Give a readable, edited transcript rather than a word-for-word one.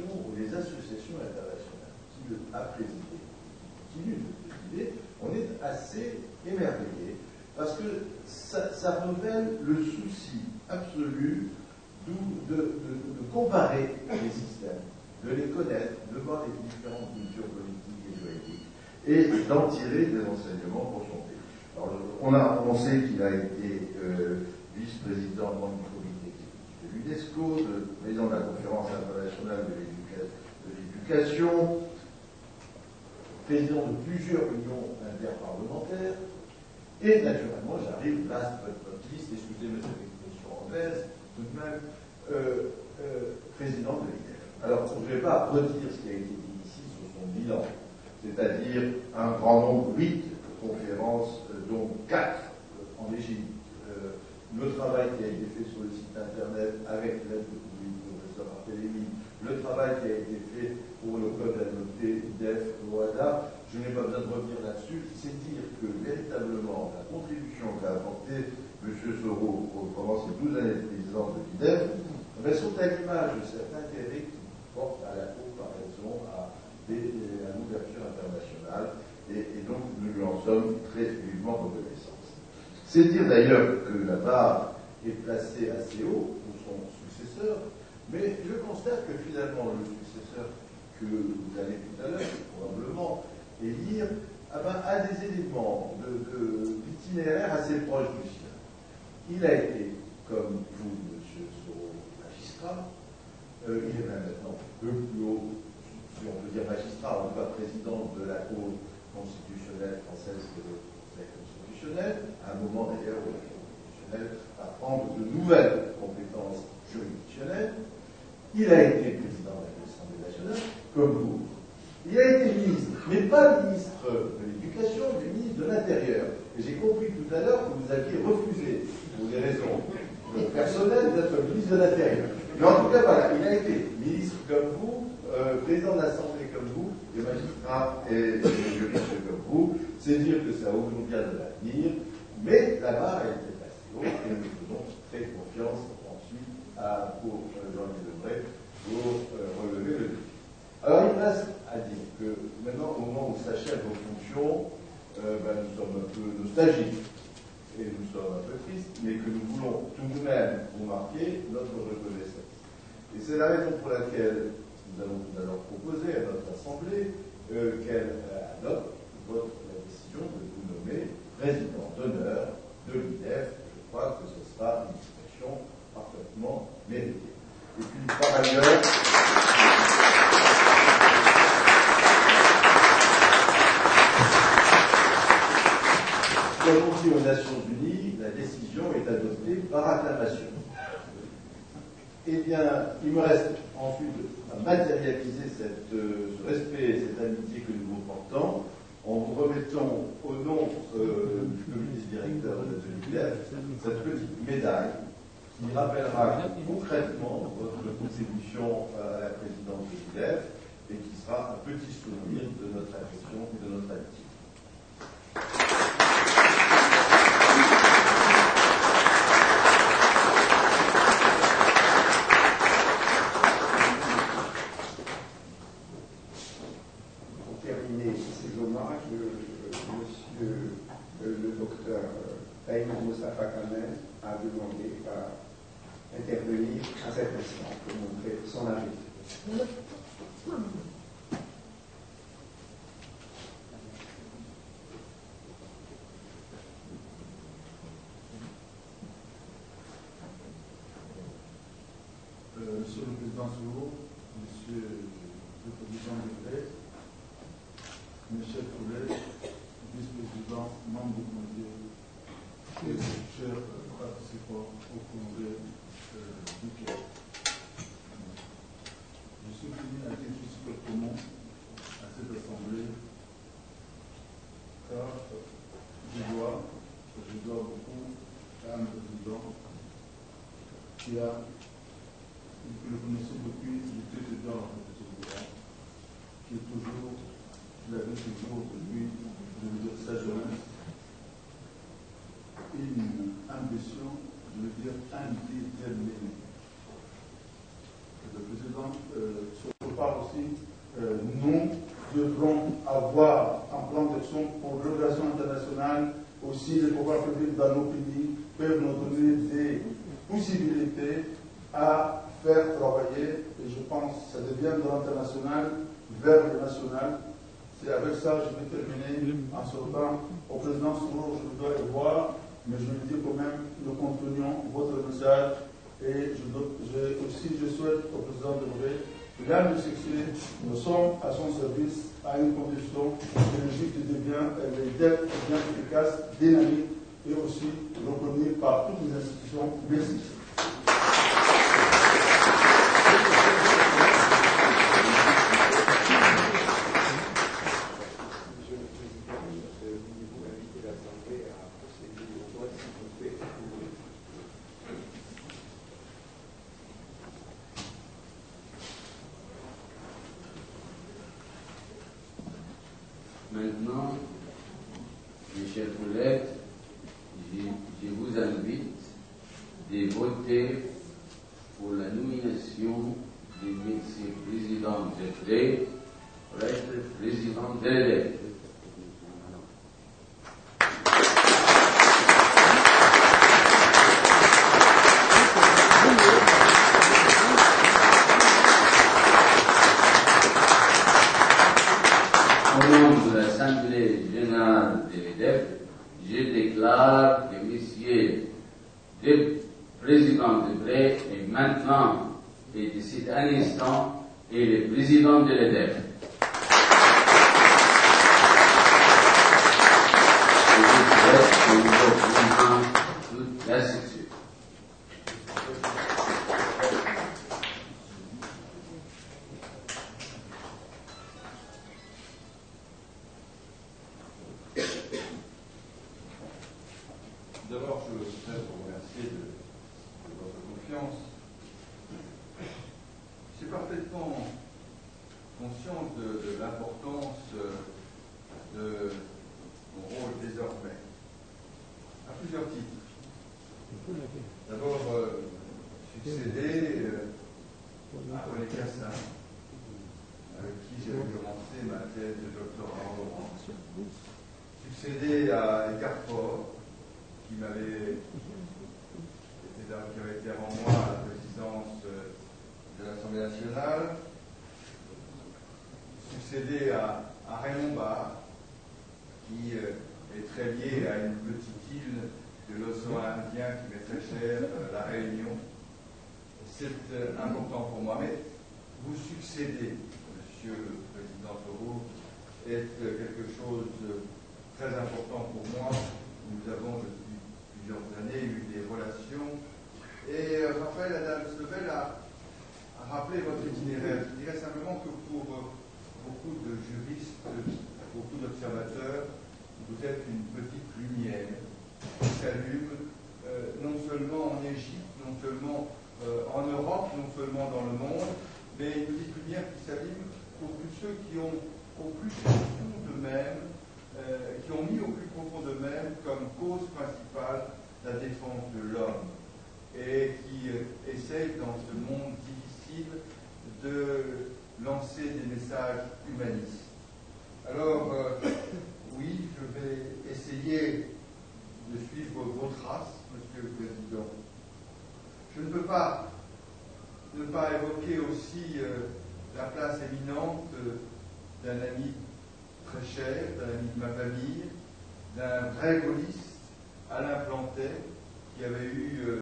organisations ou les associations internationales qu'il a présidées, continue de présider, on est assez émerveillé parce que ça révèle le souci absolu de comparer les systèmes, de les connaître, de voir les différentes cultures politiques et juridiques et d'en tirer des enseignements pour son pays. Alors, on sait qu'il a été vice-président du comité de l'UNESCO, président de la conférence internationale de l'éducation, président de plusieurs unions interparlementaires, et naturellement, j'arrive, last but not least, excusez-moi cette expression anglaise, tout de même, président de l'IDEF. Alors, je ne vais pas redire ce qui a été dit ici sur son bilan, c'est-à-dire un grand nombre, 8 conférences, dont 4 en Égypte. Le travail qui a été fait sur le site internet avec l'aide du professeur Barthélémy, le travail qui a été fait pour le code annoté IDEF OADA, je n'ai pas besoin de revenir là-dessus, c'est dire que véritablement la contribution qu'a apportée M. Soro pendant ces 12 années de présidence de l'IDEF sont à l'image de certains intérêts qui portent à la comparaison, à l'ouverture internationale, et donc nous lui en sommes très vivement reconnaissants. C'est dire d'ailleurs que la barre est placée assez haut pour son successeur, mais je constate que finalement le successeur que vous allez tout à l'heure probablement élire a des éléments d'itinéraire assez proches du sien. Il a été, comme vous, M. Soro, magistrat, il est même maintenant un peu plus haut, si on peut dire magistrat, en tout cas président de la Cour constitutionnelle française que le Conseil constitutionnel, à un moment d'ailleurs où la Cour constitutionnelle va prendre de nouvelles compétences juridictionnelles. Il a été président de l'Assemblée nationale, comme vous. Il a été ministre, mais pas ministre de l'Éducation, mais ministre de l'Intérieur. Et j'ai compris tout à l'heure que vous aviez refusé, pour des raisons personnelles, d'être ministre de l'Intérieur. Mais en tout cas, voilà, il a été ministre comme vous, président de l'Assemblée comme vous, et magistrat et juriste comme vous. C'est dire que ça augure bien de l'avenir, mais la barre a été passée haut, et nous faisons très confiance ensuite pour Jean-Louis Debré pour relever le défi. Alors, il reste à dire que maintenant, au moment où s'achèvent vos fonctions, nous sommes un peu nostalgiques et nous sommes un peu tristes, mais que nous voulons tout de même vous marquer notre reconnaissance. Et c'est la raison pour laquelle nous allons tout à l'heure proposer à notre Assemblée qu'elle adopte la décision de vous nommer président d'honneur de l'IDEF. Je crois que ce sera une discussion parfaitement méritée. Et puis, par ailleurs, comme on dit aux Nations Unies, la décision est adoptée par acclamation. Eh bien, il me reste ensuite à matérialiser ce respect et cette amitié que nous vous portons en vous remettant au nom du vice-directeur de l'IDEF cette petite médaille qui rappellera concrètement votre contribution à la présidence de l'IDEF et qui sera un petit souvenir de notre affection et de notre amitié. Monsieur le docteur Taïm Moustapha Kamel a demandé à intervenir à cet instant pour montrer son avis. Monsieur le Président Soro, Monsieur le Président Debré, mes chers collègues, vice-président, membre du comité, et chers participants au congrès du Québec. Je suis venu à dire juste quelques mots à cette assemblée, car je dois beaucoup à un président qui a, que nous connaissons depuis le président de qui est toujours, je l'avais toujours depuis, je veux dire, sa jeunesse, une ambition, je veux dire, indéterminée. Le président je pense que ça devient de l'international vers le national. C'est avec ça que je vais terminer en sortant au président Soro, je dois le voir, mais je lui dis quand même, nous continuons votre message et je souhaite au président Debré l'âme du succès, nous sommes à son service à une condition que l'Égypte devient d'être bien efficace, dynamique et aussi reconnue par toutes les institutions. Merci. Maintenant, mes chers collègues, je vous invite de voter pour la nomination de M. Président Debré pour être président de l'EDEF. Au nom de l'Assemblée générale de l'EDEF, je déclare que M. le président Debré est maintenant et d'ici un instant est le président de l'EDEF. Je vous souhaite que nous obtenions toute la succès. D'abord, je voudrais vous remercier de votre confiance. Je suis parfaitement conscient de l'importance de mon rôle désormais, à plusieurs titres. D'abord, succéder à René Cassin, avec qui j'ai commencé ma thèse de doctorat en Laurent. Succéder à Edgar Faure, qui avait été avant moi à la présidence de l'Assemblée nationale, succéder à Raymond Barre, qui est très lié à une petite île de l'océan Indien qui m'est très chère, la Réunion. C'est important pour moi. Mais vous succéder, Monsieur le Président Soro, est quelque chose de très important pour moi. Nous avons depuis plusieurs années eu des relations. Et Raphaël Adams-Lebel a rappelé votre itinéraire. Je dirais simplement que pour beaucoup de juristes, beaucoup d'observateurs, vous êtes une petite lumière qui s'allume non seulement en Égypte, non seulement en Europe, non seulement dans le monde, mais une petite lumière qui s'allume pour tous ceux qui ont au plus profond d'eux-mêmes, qui ont mis au plus profond d'eux-mêmes comme cause principale la défense de l'homme et qui essayent dans ce monde difficile de lancer des messages humanistes. Alors, oui, je vais essayer de suivre vos traces, Monsieur le Président. Je ne peux pas ne pas évoquer aussi la place éminente d'un ami très cher, d'un ami de ma famille, d'un vrai gaulliste, Alain Plantet, qui avait eu